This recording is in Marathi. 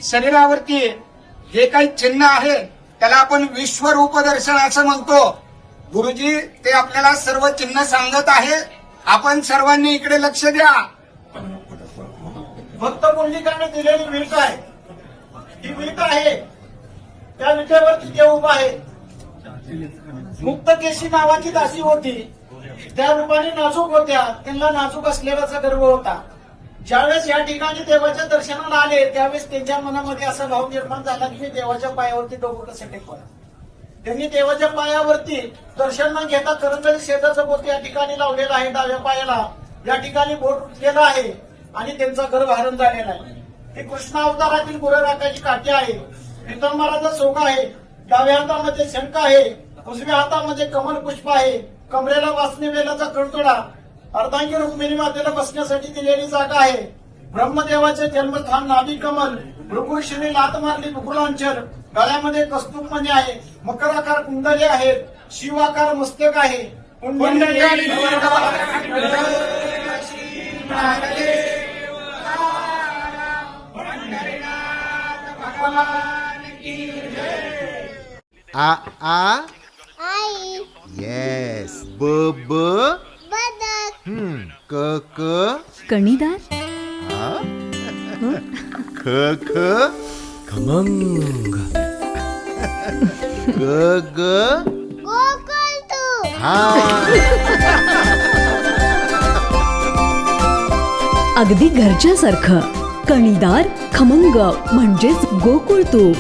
शरीरावरती जे काही चिन्ह आहे त्याला आपण विश्वरूप दर्शन असं म्हणतो. गुरुजी ते आपल्याला सर्व चिन्ह सांगत आहे. आपण सर्वांनी इकडे लक्ष द्या. भक्त पुंडलिकाने दिलेली विट आहे. ही विट आहे, त्या विटेवरती देव उभा आहे. मुक्तकेशी नावाची दासी होती, त्या रूपाने नाजूक होत्या. त्यांना नाजूक असलेल्याचा गर्व होता. ज्यावेळेस या ठिकाणी देवाच्या दर्शनाला आले त्यावेळेस त्यांच्या मनामध्ये असा भाव निर्माण झाला की मी देवाच्या पायावरती डोकं कसं टेकवलं. त्यांनी देवाच्या पायावरती दर्शन न घेता करंगळी शेजाचं बोट या ठिकाणी लावलेलं आहे. डाव्या पायाला या ठिकाणी बोट उठलेलं आहे आणि त्यांचा गर्भधारण झालेला आहे. ही कृष्ण अवतारातील गुरुराखाची काठी आहे. पितांबराचा सोगा आहे. डाव्या हातामध्ये शंख आहे, उजव्या हातामध्ये कमल पुष्प आहे. कमरेला वासने वेलाचा कळतोडा, अर्धांगी रुक्मिणी मातेला बसण्यासाठी दिलेली जागा आहे. ब्रह्मदेवाचे जन्मस्थान नाभी कमल, भृगुर्षीने लात मारली मुकुलांचल. गळ्यामध्ये कस्तूप मणी आहे. मकराकार कुंडले आहेत. शिवाकार मस्तक आहे. आ आ आई येस ब ब बदक क क कणीदार ख ख खमंग ग ग गोकुळ तू हा अगदी घरच्यासारखं. कणीदार खमंग म्हणजेच गोकुळ तूप.